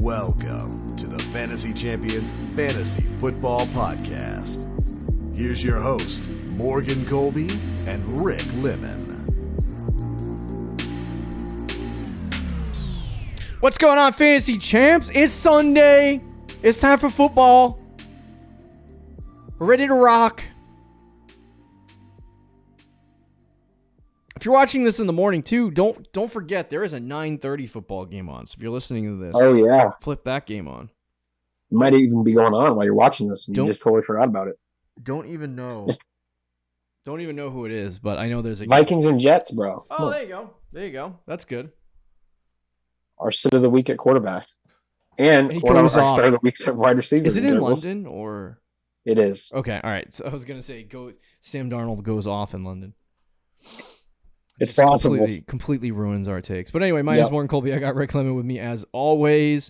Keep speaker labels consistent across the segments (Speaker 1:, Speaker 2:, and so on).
Speaker 1: Welcome to the Fantasy Champions Fantasy Football Podcast. Here's your host, Morgan Colby and Rick Lemon.
Speaker 2: What's going on, Fantasy Champs? It's Sunday. It's time for football. We're ready to rock. If you're watching this in the morning too, don't forget there is a 9:30 football game on. So if you're listening to this,
Speaker 3: oh yeah,
Speaker 2: flip that game on.
Speaker 3: It might even be going on while you're watching this, and you just totally forgot about it.
Speaker 2: Don't even know. Don't even know who it is, but I know there's a
Speaker 3: Vikings and Jets, bro.
Speaker 2: Oh, there you go. There you go. That's good.
Speaker 3: Our sit of the week at quarterback, and one of our start of the weeks at wide receiver.
Speaker 2: Is it in London or?
Speaker 3: It is.
Speaker 2: Okay, all right. So I was gonna say, Sam Darnold goes off in London.
Speaker 3: It's possible.
Speaker 2: Completely ruins our takes. But anyway, my name is Morgan Colby. I got Rick Lemon with me as always.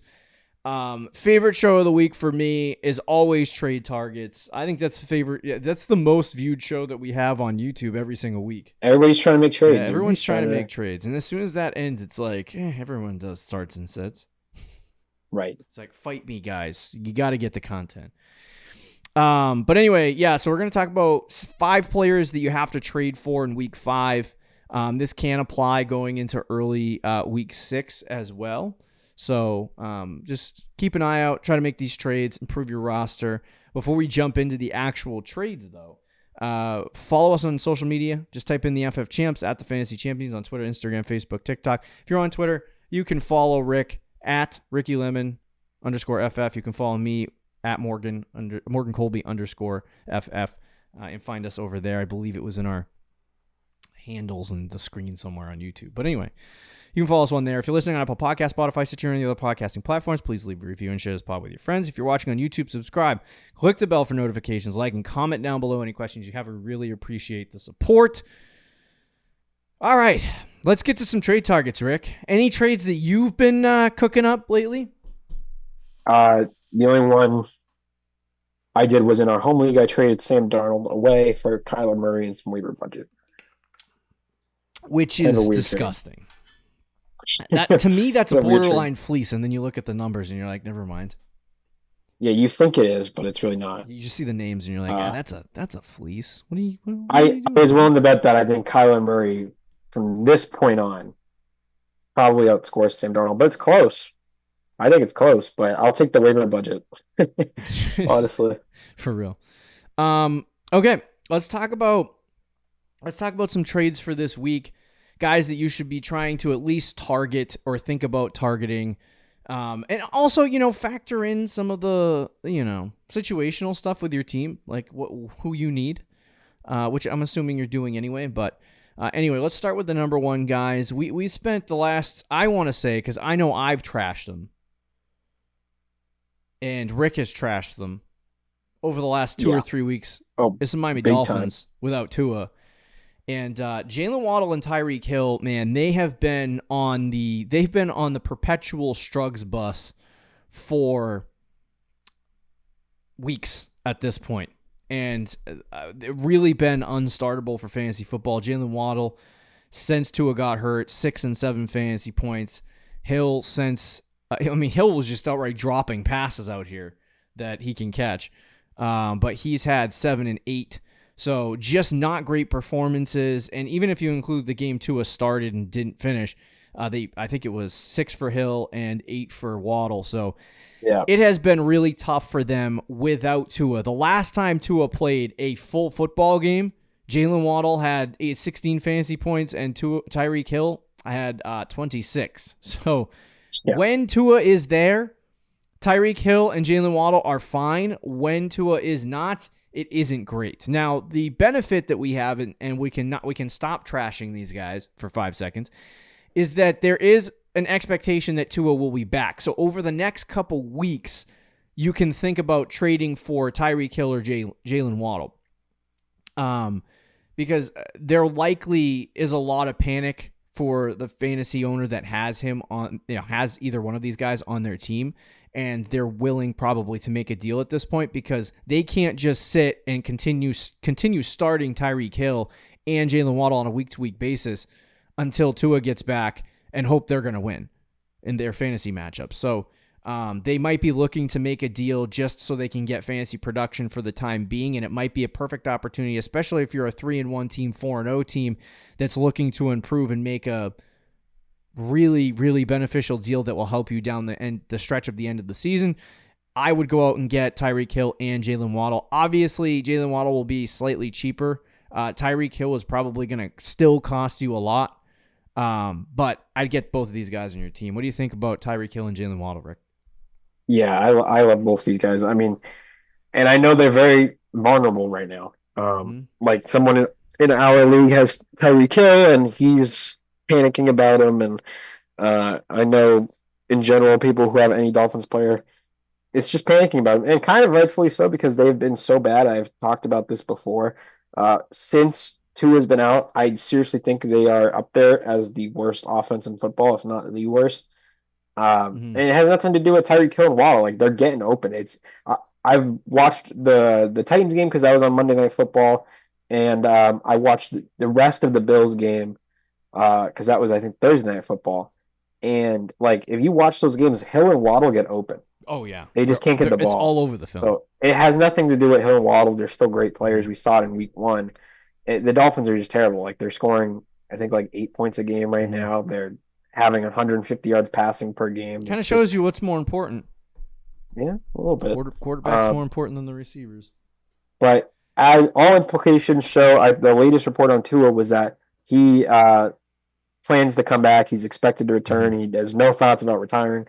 Speaker 2: Favorite show of the week for me is always Trade Targets. I think that's favorite. Yeah, that's the most viewed show that we have on YouTube every single week.
Speaker 3: Everybody's trying to make trades.
Speaker 2: Yeah, everyone's trying to make trades. And as soon as that ends, it's like, everyone does starts and sits.
Speaker 3: Right.
Speaker 2: It's like, fight me, guys. You got to get the content. But anyway, so we're going to talk about 5 players that you have to trade for in week 5. This can apply going into early week 6 as well. So just keep an eye out. Try to make these trades, improve your roster. Before we jump into the actual trades, though, follow us on social media. Just type in the FF Champs at the Fantasy Champions on Twitter, Instagram, Facebook, TikTok. If you're on Twitter, you can follow Rick at Ricky Lemon _FF. You can follow me at Morgan Colby _FF and find us over there. I believe it was in our handles on the screen somewhere on YouTube. But anyway, you can follow us on there. If you're listening on Apple Podcasts, Spotify, Stitcher, and the other podcasting platforms, please leave a review and share this pod with your friends. If you're watching on YouTube, subscribe. Click the bell for notifications. Like and comment down below any questions you have. We really appreciate the support. All right, let's get to some trade targets, Rick. Any trades that you've been cooking up lately?
Speaker 3: The only one I did was in our home league. I traded Sam Darnold away for Kyler Murray and some waiver budget.
Speaker 2: Which is disgusting. That, to me, that's a borderline fleece, and then you look at the numbers and you're like, never mind.
Speaker 3: Yeah, you think it is, but it's really not.
Speaker 2: You just see the names and you're like, that's a fleece. What are you doing?
Speaker 3: I was willing to bet that I think Kyler Murray, from this point on, probably outscores Sam Darnold, but it's close. I think it's close, but I'll take the waiver budget. Honestly.
Speaker 2: For real. Okay, let's talk about some trades for this week. Guys that you should be trying to at least target or think about targeting. And also, factor in some of the, situational stuff with your team, like who you need, which I'm assuming you're doing anyway. But anyway, let's start with the number one guys. We spent the last, I want to say, because I know I've trashed them, and Rick has trashed them over the last 2 or 3 weeks. It's the Miami Dolphins without Tua. And Jalen Waddle and Tyreek Hill, man, they've been on the perpetual Struggs bus for weeks at this point. And they've really been unstartable for fantasy football. Jalen Waddle, since Tua got hurt, 6 and 7 fantasy points. Hill, Hill was just outright dropping passes out here that he can catch. But he's had 7 and 8. So just not great performances. And even if you include the game Tua started and didn't finish, I think it was 6 for Hill and 8 for Waddle. So it has been really tough for them without Tua. The last time Tua played a full football game, Jalen Waddle had 16 fantasy points and Tyreek Hill had 26. So when Tua is there, Tyreek Hill and Jalen Waddle are fine. When Tua is not, it isn't great. Now, the benefit that we have, and we can stop trashing these guys for 5 seconds, is that there is an expectation that Tua will be back. So over the next couple weeks, you can think about trading for Tyreek Hill or Jalen Waddle. Because there likely is a lot of panic for the fantasy owner that has him on, has either one of these guys on their team, and they're willing probably to make a deal at this point because they can't just sit and continue starting Tyreek Hill and Jalen Waddle on a week-to-week basis until Tua gets back and hope they're going to win in their fantasy matchup. So They might be looking to make a deal just so they can get fantasy production for the time being, and it might be a perfect opportunity, especially if you're a 3-1 team, 4-0 team that's looking to improve and make a really, really beneficial deal that will help you down the stretch of the end of the season. I would go out and get Tyreek Hill and Jalen Waddle. Obviously, Jalen Waddle will be slightly cheaper. Tyreek Hill is probably going to still cost you a lot, but I'd get both of these guys on your team. What do you think about Tyreek Hill and Jalen Waddle, Rick?
Speaker 3: Yeah, I love both these guys. I mean, and I know they're very vulnerable right now. Like someone in our league has Tyreek Hill, and he's panicking about him. And I know in general, people who have any Dolphins player, it's just panicking about him, and kind of rightfully so because they've been so bad. I've talked about this before. Since Tua has been out, I seriously think they are up there as the worst offense in football, if not the worst. And it has nothing to do with Tyreek Hill and Waddle. Like they're getting open. I've watched the Titans game because I was on Monday Night Football, and I watched the rest of the Bills game because that was, I think, Thursday Night Football. And like if you watch those games, Hill and Waddle get open.
Speaker 2: Oh yeah,
Speaker 3: they just can't get the ball.
Speaker 2: It's all over the film.
Speaker 3: So it has nothing to do with Hill and Waddle. They're still great players. We saw it in Week 1. The Dolphins are just terrible. Like they're scoring, I think, like 8 points a game right now. They're having 150 yards passing per game.
Speaker 2: Kind of shows you what's more important.
Speaker 3: Yeah, a little bit.
Speaker 2: Quarterback's more important than the receivers.
Speaker 3: But all implications show, the latest report on Tua was that he plans to come back. He's expected to return. He has no thoughts about retiring,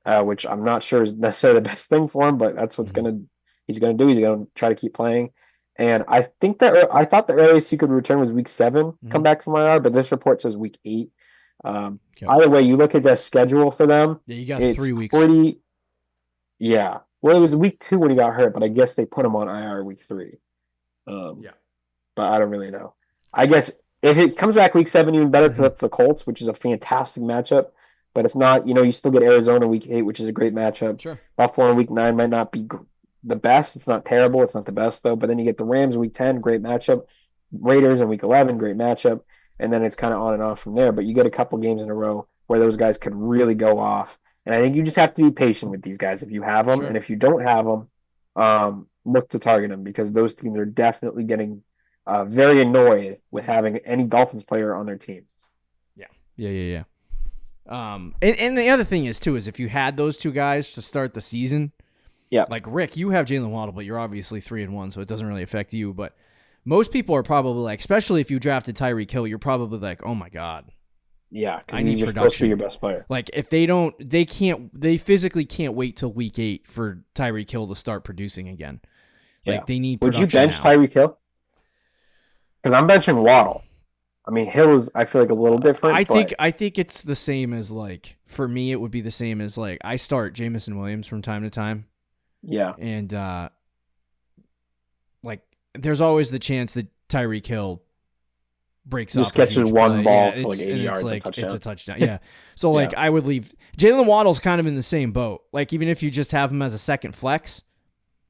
Speaker 3: which I'm not sure is necessarily the best thing for him, but that's what's he's going to do. He's going to try to keep playing. And I thought the earliest he could return was Week 7, come back from IR, but this report says Week 8. Either way, you look at the schedule for them.
Speaker 2: Yeah, you got 3 weeks.
Speaker 3: Yeah. Well, it was Week 2 when he got hurt, but I guess they put him on IR Week 3. But I don't really know. I guess if it comes back Week 7, even better because that's the Colts, which is a fantastic matchup. But if not, you still get Arizona Week 8, which is a great matchup.
Speaker 2: Sure.
Speaker 3: Buffalo in Week 9 might not be the best. It's not terrible. It's not the best, though. But then you get the Rams in Week 10, great matchup. Raiders in Week 11, great matchup. And then it's kind of on and off from there. But you get a couple games in a row where those guys could really go off. And I think you just have to be patient with these guys if you have them. Sure. And if you don't have them, look to target them because those teams are definitely getting very annoyed with having any Dolphins player on their team.
Speaker 2: Yeah. And the other thing is, too, is if you had those two guys to start the season, like Rick, you have Jalen Waddle, but you're obviously 3-1, so it doesn't really affect you. But most people are probably like, especially if you drafted Tyreek Hill, you're probably like, oh my God.
Speaker 3: Yeah, because he's supposed to be your best player.
Speaker 2: Like if they physically can't wait till Week 8 for Tyreek Hill to start producing again. Like they need production.
Speaker 3: Would you bench
Speaker 2: now.
Speaker 3: Tyreek Hill? Because I'm benching Waddle. I mean, Hill is, I feel like, a little different.
Speaker 2: I think it's the same as like, for me, it would be the same as like, I start Jamison Williams from time to time.
Speaker 3: Yeah.
Speaker 2: And like, there's always the chance that Tyreek Hill breaks
Speaker 3: just
Speaker 2: off.
Speaker 3: Just catches one ball for like 80 yards and
Speaker 2: it's a touchdown. Yeah. So like I would leave Jalen Waddle's kind of in the same boat. Like even if you just have him as a second flex.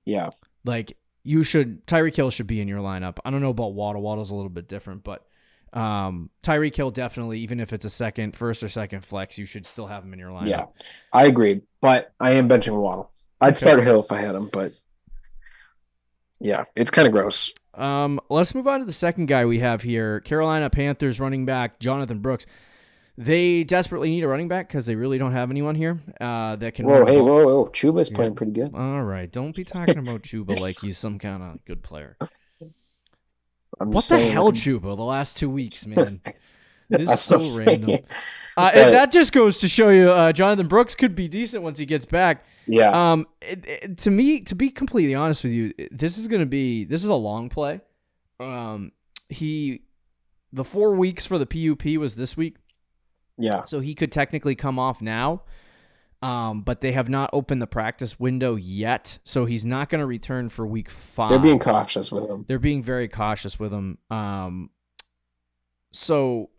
Speaker 3: Yeah.
Speaker 2: Like Tyreek Hill should be in your lineup. I don't know about Waddle. Waddle's a little bit different, but Tyreek Hill definitely, even if it's a first or second flex, you should still have him in your lineup.
Speaker 3: Yeah. I agreed. But I am benching Waddle. I'd start Hill if I had him, but yeah, it's kind of gross.
Speaker 2: Let's move on to the second guy we have here. Carolina Panthers running back Jonathan Brooks. They desperately need a running back because they really don't have anyone here that can.
Speaker 3: Whoa! Chuba's playing pretty good.
Speaker 2: All right, don't be talking about Chuba like he's some kind of good player. What the hell, Chuba? The last 2 weeks, man. It is so random. That just goes to show you, Jonathan Brooks could be decent once he gets back.
Speaker 3: Yeah.
Speaker 2: To be completely honest with you, this is a long play. The 4 weeks for the PUP was this week.
Speaker 3: Yeah.
Speaker 2: So he could technically come off now. But they have not opened the practice window yet, so he's not going to return for week 5.
Speaker 3: They're being cautious with him.
Speaker 2: They're being very cautious with him. So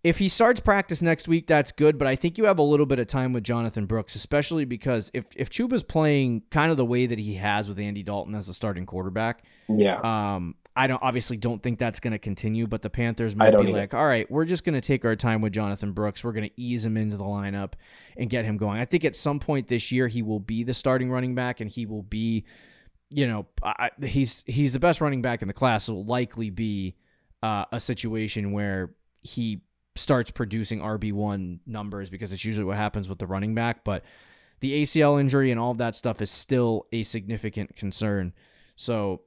Speaker 2: if he starts practice next week, that's good, but I think you have a little bit of time with Jonathan Brooks, especially because if Chuba's playing kind of the way that he has with Andy Dalton as the starting quarterback, I don't think that's going to continue, but the Panthers
Speaker 3: I
Speaker 2: might
Speaker 3: don't
Speaker 2: be
Speaker 3: either.
Speaker 2: like, all right, we're just going to take our time with Jonathan Brooks. We're going to ease him into the lineup and get him going. I think at some point this year he will be the starting running back, and he will be, he's the best running back in the class. So it'll likely be a situation where he starts producing RB1 numbers, because it's usually what happens with the running back. But the ACL injury and all of that stuff is still a significant concern. So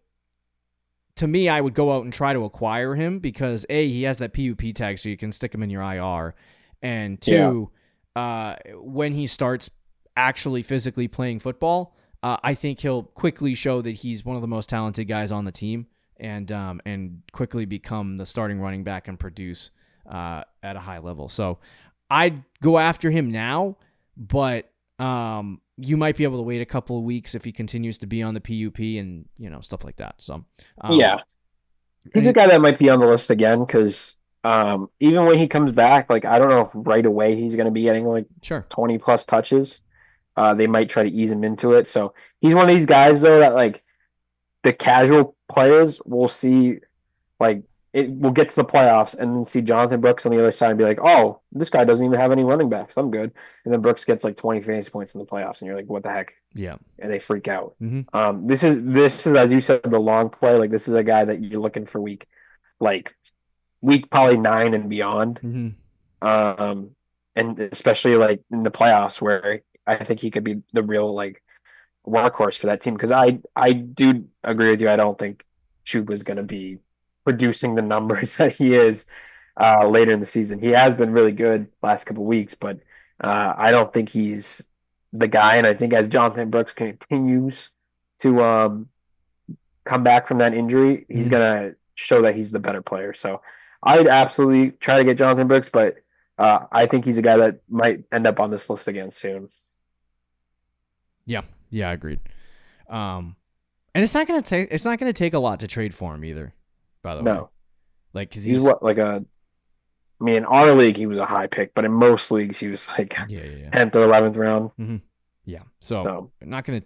Speaker 2: to me, I would go out and try to acquire him because A, he has that PUP tag, so you can stick him in your IR. And two, when he starts actually physically playing football, I think he'll quickly show that he's one of the most talented guys on the team, and quickly become the starting running back and produce at a high level. So I'd go after him now, but you might be able to wait a couple of weeks if he continues to be on the PUP and stuff like that. So
Speaker 3: he's a guy that might be on the list again, because even when he comes back, like I don't know if right away he's going to be getting like 20 plus touches. They might try to ease him into it. So he's one of these guys though that like the casual players will see, like it will get to the playoffs and then see Jonathan Brooks on the other side and be like, oh, this guy doesn't even have any running backs. I'm good. And then Brooks gets like 20 fantasy points in the playoffs, and you're like, what the heck?
Speaker 2: Yeah.
Speaker 3: And they freak out.
Speaker 2: Mm-hmm.
Speaker 3: This is as you said, the long play. Like this is a guy that you're looking for week probably 9 and beyond.
Speaker 2: Mm-hmm.
Speaker 3: And especially like in the playoffs where I think he could be the real like workhorse for that team, because I do agree with you. I don't think Chuba's going to be producing the numbers that he is later in the season. He has been really good last couple of weeks, but I don't think he's the guy. And I think as Jonathan Brooks continues to come back from that injury, he's going to show that he's the better player. So I'd absolutely try to get Jonathan Brooks, but I think he's a guy that might end up on this list again soon.
Speaker 2: Yeah, I agreed. And it's not gonna take a lot to trade for him either. By the way, like because
Speaker 3: he's what like a. I mean, in our league he was a high pick, but in most leagues he was like 10th or 11th round.
Speaker 2: Mm-hmm. Yeah, so not gonna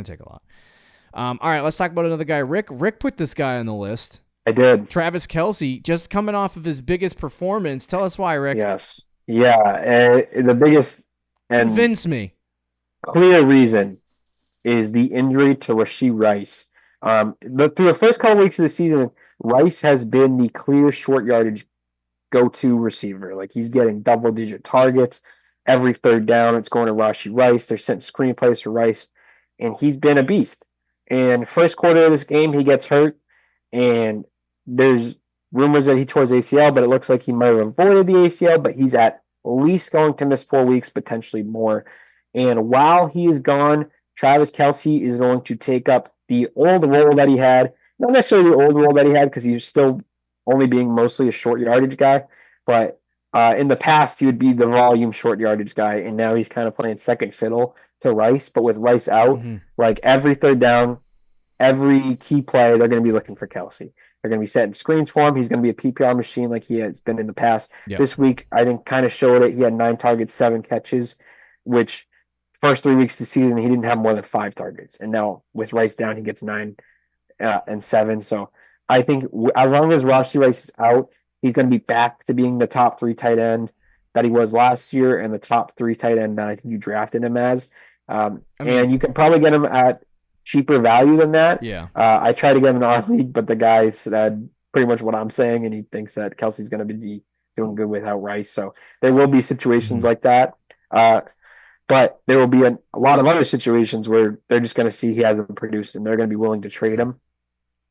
Speaker 2: take a lot. All right, let's talk about another guy. Rick put this guy on the list.
Speaker 3: I did.
Speaker 2: Travis Kelce, just coming off of his biggest performance. Tell us why, Rick.
Speaker 3: Yes. Yeah. The biggest and
Speaker 2: convince me.
Speaker 3: Clear reason is the injury to Rashee Rice. Through the first couple weeks of the season, Rice has been the clear short yardage go-to receiver. Like he's getting double-digit targets every third down. It's going to Rashee Rice. They're setting screenplays for Rice, and he's been a beast. And first quarter of this game, he gets hurt, and there's rumors that he tore his ACL, but it looks like he might have avoided the ACL, but he's at least going to miss 4 weeks, potentially more. And while he is gone, Travis Kelce is going to take up the old role that he had. Not necessarily the old role that he had, because he's still only being mostly a short yardage guy. But in the past, he would be the volume short yardage guy. And now he's kind of playing second fiddle to Rice. But with Rice out, like every third down, every key play, they're going to be looking for Kelce. They're going to be setting screens for him. He's going to be a PPR machine like he has been in the past.
Speaker 2: Yep.
Speaker 3: This week, I think, kind of showed it. He had 9 targets, 7 catches, which first 3 weeks of the season, he didn't have more than 5 targets. And now with Rice down, he gets 9 and 7. So I think as long as Rashee Rice is out, he's going to be back to being the top 3 tight end that he was last year and the top 3 tight end that I think you drafted him as. And you can probably get him at cheaper value than that.
Speaker 2: Yeah.
Speaker 3: I tried to get him in our league, but the guy said pretty much what I'm saying, and he thinks that Kelce's going to be doing good without Rice. So there will be situations like that. But there will be a lot of other situations where they're just going to see he hasn't produced, and they're going to be willing to trade him,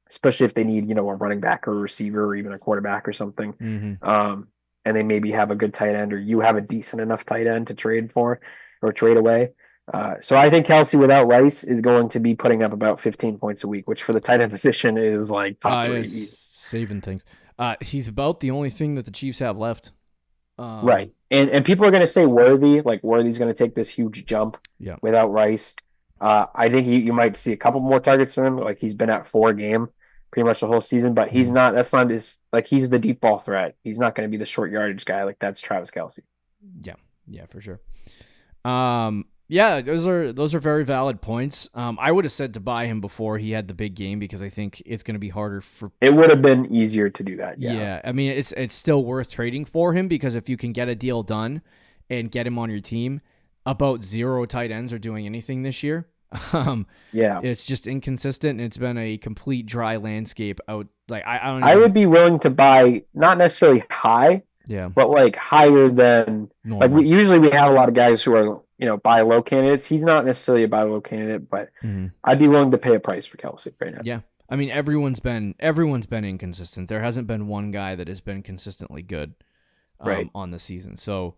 Speaker 3: especially if they need, a running back or a receiver or even a quarterback or something. And they maybe have a good tight end, or you have a decent enough tight end to trade for or trade away. So I think Kelce without Rice is going to be putting up about 15 points a week, which for the tight end position is like top 3.
Speaker 2: Saving things. He's about the only thing that the Chiefs have left.
Speaker 3: Right. And people are going to say Worthy, like Worthy's going to take this huge jump without Rice. I think you might see a couple more targets from him. Like he's been at 4 a game pretty much the whole season, but he's not, that's not his, like he's the deep ball threat. He's not going to be the short yardage guy. Like that's Travis Kelce.
Speaker 2: Yeah, for sure. Yeah, those are very valid points. I would have said to buy him before he had the big game because I think it's going to be harder for.
Speaker 3: It would have been easier to do that.
Speaker 2: Yeah, I mean it's still worth trading for him because if you can get a deal done and get him on your team, about 0 tight ends are doing anything this year.
Speaker 3: Yeah.
Speaker 2: It's just inconsistent, and it's been a complete dry landscape out. Like I don't.
Speaker 3: I would be willing to buy not necessarily high,
Speaker 2: Yeah,
Speaker 3: but like higher than
Speaker 2: normal.
Speaker 3: usually we have a lot of guys who are buy low candidates. He's not necessarily a buy low candidate, but I'd be willing to pay a price for Kelce right now.
Speaker 2: Yeah, I mean everyone's been inconsistent. There hasn't been one guy that has been consistently good
Speaker 3: Right.
Speaker 2: on the season. So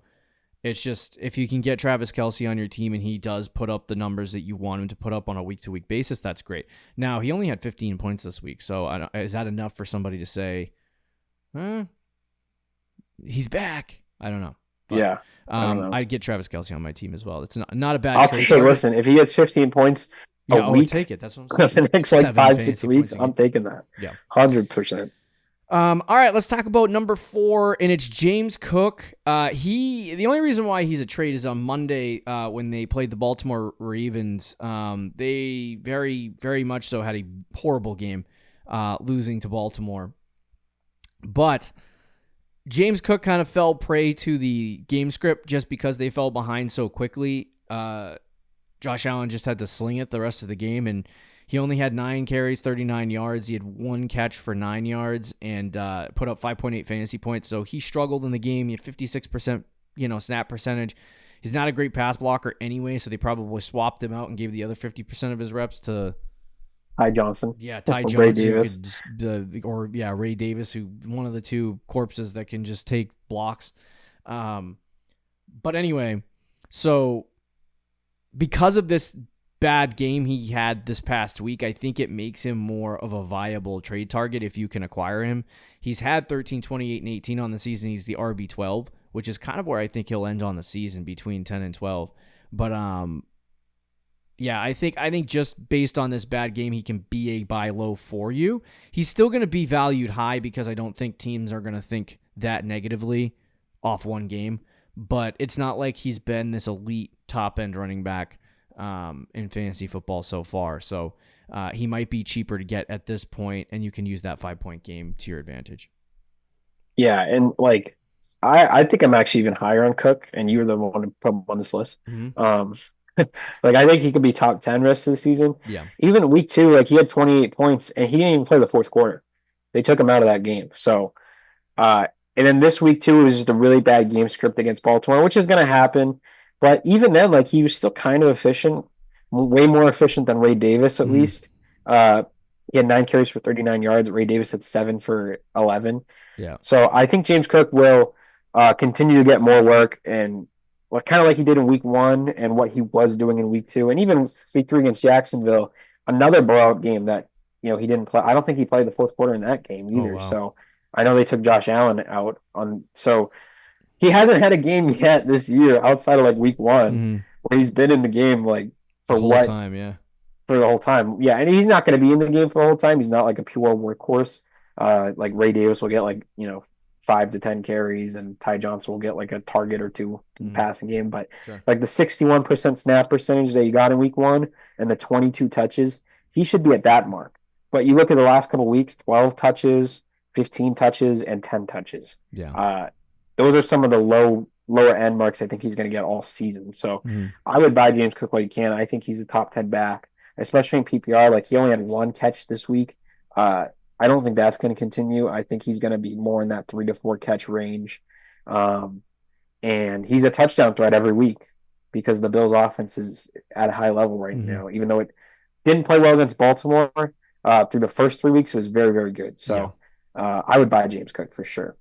Speaker 2: it's just if you can get Travis Kelce on your team and he does put up the numbers that you want him to put up on a week-to-week basis, that's great. Now, he only had 15 points this week, so is that enough for somebody to say, he's back? I don't know. But,
Speaker 3: Yeah. I don't know.
Speaker 2: I'd get Travis Kelce on my team as well. It's not a bad
Speaker 3: I'll
Speaker 2: trade
Speaker 3: take
Speaker 2: target.
Speaker 3: listen, if he gets 15 points a week,
Speaker 2: take it. That's what I'm
Speaker 3: for
Speaker 2: saying.
Speaker 3: the next 5-6 weeks, I'm taking that.
Speaker 2: Yeah.
Speaker 3: 100%.
Speaker 2: All right, let's talk about number 4, and it's James Cook. The only reason why he's a trade is on Monday when they played the Baltimore Ravens. They very, very much so had a horrible game, losing to Baltimore. But James Cook kind of fell prey to the game script just because they fell behind so quickly. Josh Allen just had to sling it the rest of the game, and he only had 9 carries, 39 yards. He had 1 catch for 9 yards and put up 5.8 fantasy points. So he struggled in the game. He had 56%, snap percentage. He's not a great pass blocker anyway, so they probably swapped him out and gave the other 50% of his reps to
Speaker 3: Ty Johnson.
Speaker 2: Yeah, Ty Johnson.
Speaker 3: Ray Davis.
Speaker 2: Ray Davis, who one of the two corpses that can just take blocks. But anyway, so because of this bad game he had this past week, I think it makes him more of a viable trade target if you can acquire him. He's had 13, 28, and 18 on the season. He's the RB12, which is kind of where I think he'll end on the season, between 10 and 12. But yeah, I think just based on this bad game, he can be a buy low for you. He's still going to be valued high because I don't think teams are going to think that negatively off one game. But it's not like he's been this elite top-end running back in fantasy football so far. So he might be cheaper to get at this point, and you can use that 5-point game to your advantage.
Speaker 3: Yeah, and I think I'm actually even higher on Cook, and you were the one to put him on this list.
Speaker 2: Mm-hmm.
Speaker 3: I think he could be top 10 rest of the season.
Speaker 2: Yeah.
Speaker 3: Even week 2, he had 28 points, and he didn't even play the fourth quarter. They took him out of that game. So, and then this week 2 was just a really bad game script against Baltimore, which is going to happen. But even then, he was still kind of efficient, way more efficient than Ray Davis, at least. He had 9 carries for 39 yards. Ray Davis had 7 for 11.
Speaker 2: Yeah.
Speaker 3: So I think James Cook will continue to get more work, and kind of like he did in week 1 and what he was doing in week 2. And even week 3 against Jacksonville, another blowout game that, he didn't play. I don't think he played the fourth quarter in that game either.
Speaker 2: Oh, wow.
Speaker 3: So I know they took Josh Allen out so he hasn't had a game yet this year outside of week 1 where he's been in the game for
Speaker 2: the whole
Speaker 3: what
Speaker 2: time, yeah.
Speaker 3: For the whole time. Yeah, and he's not going to be in the game for the whole time. He's not a pure workhorse. Ray Davis will get 5 to 10 carries, and Ty Johnson will get a target or 2 in the passing game. But
Speaker 2: Sure.
Speaker 3: the 61% snap percentage that he got in week 1 and the 22 touches, he should be at that mark. But you look at the last couple of weeks, 12 touches, 15 touches, and 10 touches.
Speaker 2: Yeah.
Speaker 3: Those are some of the lower end marks I think he's going to get all season. So I would buy James Cook while you can. I think he's a top 10 back, especially in PPR. He only had 1 catch this week. I don't think that's going to continue. I think he's going to be more in that 3 to 4 catch range. And he's a touchdown threat every week because the Bills offense is at a high level right now, even though it didn't play well against Baltimore through the first 3 weeks. It was very, very good. So I would buy James Cook for sure.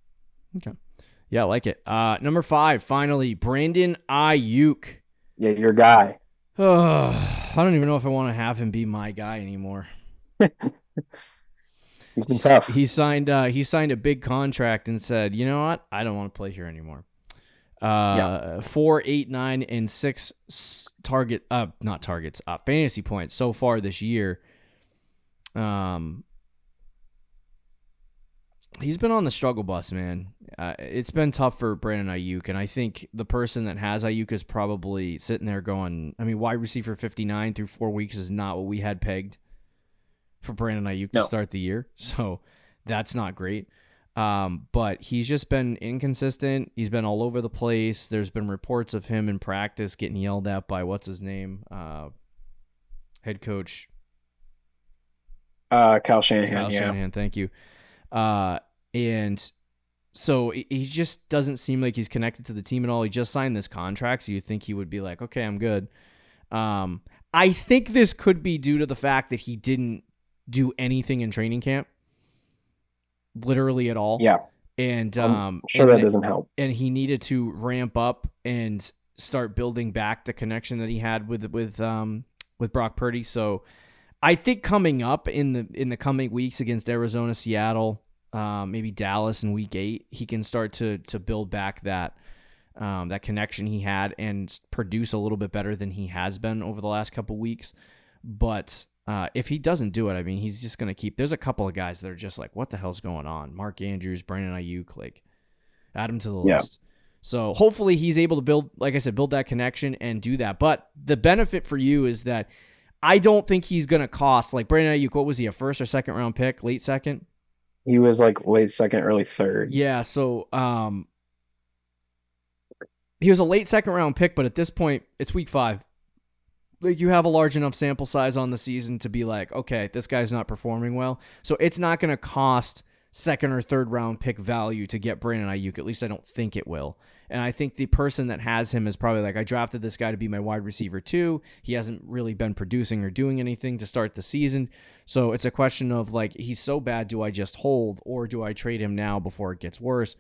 Speaker 2: Okay. Yeah, I like it. Number 5, finally, Brandon Aiyuk.
Speaker 3: Yeah, your guy.
Speaker 2: I don't even know if I want to have him be my guy anymore.
Speaker 3: He's been tough.
Speaker 2: He signed a big contract and said, you know what? I don't want to play here anymore. 4, 8, 9, and 6 fantasy points so far this year. He's been on the struggle bus, man. It's been tough for Brandon Aiyuk, and I think the person that has Aiyuk is probably sitting there going, I mean, wide receiver 59 through 4 weeks is not what we had pegged for Brandon Aiyuk to start the year, so that's not great. But he's just been inconsistent. He's been all over the place. There's been reports of him in practice getting yelled at by what's his name, head coach
Speaker 3: Kyle Shanahan.
Speaker 2: Kyle Shanahan. Thank you. And so he just doesn't seem like he's connected to the team at all. He just signed this contract, so you think he would be like, okay, I'm good. I think this could be due to the fact that he didn't do anything in training camp, literally at all.
Speaker 3: Yeah.
Speaker 2: And
Speaker 3: I'm sure that doesn't help.
Speaker 2: And he needed to ramp up and start building back the connection that he had with Brock Purdy. So I think coming up in the coming weeks against Arizona, Seattle, maybe Dallas in week 8, he can start to build back that connection he had and produce a little bit better than he has been over the last couple weeks. But if he doesn't do it, I mean, he's just going to keep. There's a couple of guys that are just like, what the hell's going on? Mark Andrews, Brandon Aiyuk, like, add him to the list. So hopefully he's able to build, like I said, build that connection and do that. But the benefit for you is that I don't think he's going to cost, like Brandon Aiyuk, what was he, a first or second round pick, late second?
Speaker 3: He was like late second, early third.
Speaker 2: Yeah, so he was a late second round pick, but at this point, it's week 5. Like, you have a large enough sample size on the season to be like, okay, this guy's not performing well. So it's not going to cost second or third round pick value to get Brandon Aiyuk. At least I don't think it will. And I think the person that has him is probably like, I drafted this guy to be my wide receiver too. He hasn't really been producing or doing anything to start the season. So it's a question of like, he's so bad, do I just hold or do I trade him now before it gets worse?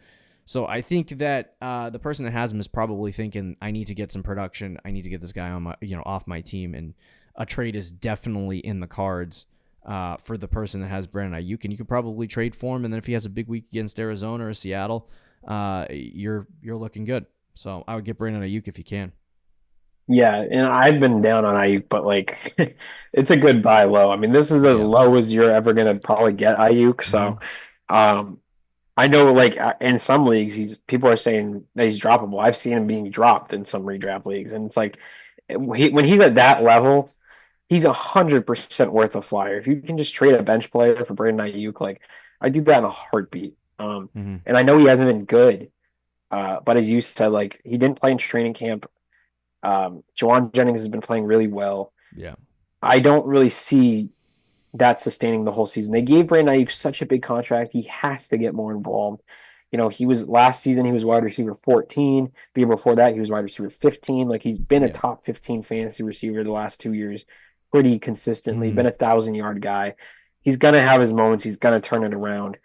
Speaker 2: So I think that the person that has him is probably thinking, I need to get some production. I need to get this guy on my, off my team, and a trade is definitely in the cards for the person that has Brandon Aiyuk. And you could probably trade for him, and then if he has a big week against Arizona or Seattle, you're looking good. So I would get Brandon Aiyuk if you can.
Speaker 3: Yeah, and I've been down on Aiyuk, but like, it's a good buy low. I mean, this is as low as you're ever gonna probably get Aiyuk. So, I know, like, in some leagues, people are saying that he's droppable. I've seen him being dropped in some redraft leagues, and it's like, when he's at that level, he's 100% worth a flyer. If you can just trade a bench player for Brandon Aiyuk, like, I do that in a heartbeat. And I know he hasn't been good, but as you said, like, he didn't play in training camp. Juwan Jennings has been playing really well.
Speaker 2: Yeah,
Speaker 3: I don't really see that sustaining the whole season. They gave Brandon Aiyuk such a big contract. He has to get more involved. He was last season, he was wide receiver 14. The year before that, he was wide receiver 15. Like, he's been a top 15 fantasy receiver the last 2 years pretty consistently. Been a 1,000-yard guy. He's going to have his moments. He's going to turn it around.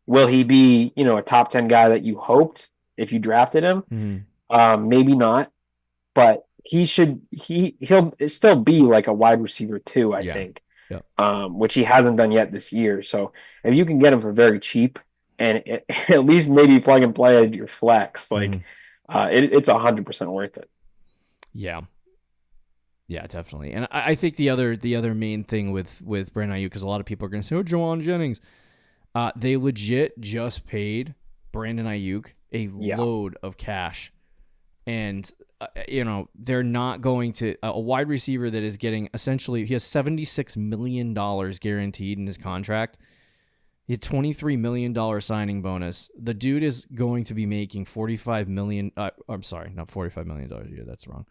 Speaker 3: Will he be, a top 10 guy that you hoped if you drafted him? Maybe not, but he'll still be like a wide receiver 2, I think. Which he hasn't done yet this year. So if you can get him for very cheap and at least maybe plug and play as your flex, like it's 100% worth it.
Speaker 2: Yeah, definitely. And I think the other main thing with Brandon Aiyuk, because a lot of people are going to say, oh, Juwan Jennings, they legit just paid Brandon Aiyuk a load of cash, and they're not going to a wide receiver that is getting essentially, he has $76 million guaranteed in his contract. He had $23 million signing bonus. The dude is going to be making $45 million. I'm sorry, not $45 million a year. That's wrong.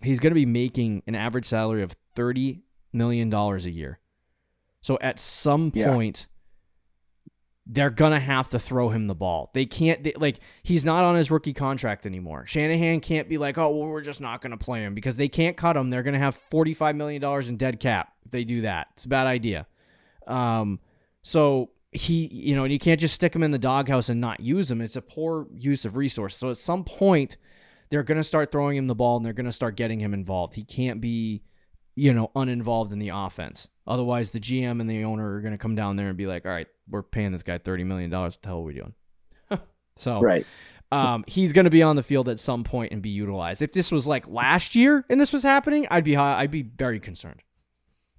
Speaker 2: He's going to be making an average salary of $30 million a year. So at some point, they're going to have to throw him the ball. They can't, he's not on his rookie contract anymore. Shanahan can't be like, oh, well, we're just not going to play him, because they can't cut him. They're going to have $45 million in dead cap if they do that. It's a bad idea. So he, and you can't just stick him in the doghouse and not use him. It's a poor use of resources. So at some point, they're going to start throwing him the ball and they're going to start getting him involved. He can't be, uninvolved in the offense. Otherwise, the GM and the owner are going to come down there and be like, all right, we're paying this guy $30 million. What the hell are we doing? So he's going to be on the field at some point and be utilized. If this was like last year and this was happening, I'd be very concerned.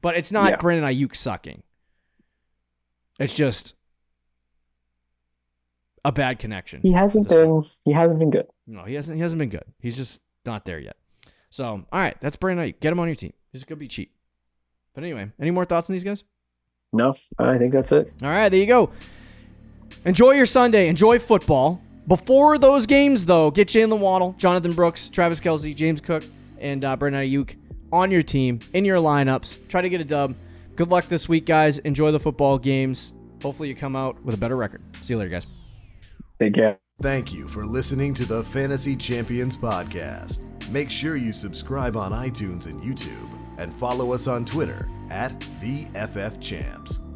Speaker 2: But it's not Brandon Aiyuk sucking. It's just a bad connection.
Speaker 3: He hasn't been good.
Speaker 2: No, he hasn't been good. He's just not there yet. So, all right, that's Brandon Aiyuk. Get him on your team. He's going to be cheap. But anyway, any more thoughts on these guys?
Speaker 3: No, I think that's it.
Speaker 2: All right, there you go. Enjoy your Sunday. Enjoy football. Before those games, though, get Jalen Waddle, Jonathan Brooks, Travis Kelce, James Cook, and Brandon Aiyuk on your team, in your lineups. Try to get a dub. Good luck this week, guys. Enjoy the football games. Hopefully you come out with a better record. See you later, guys.
Speaker 3: Take care.
Speaker 1: Thank you for listening to the Fantasy Champions Podcast. Make sure you subscribe on iTunes and YouTube and follow us on Twitter @TheFFChamps.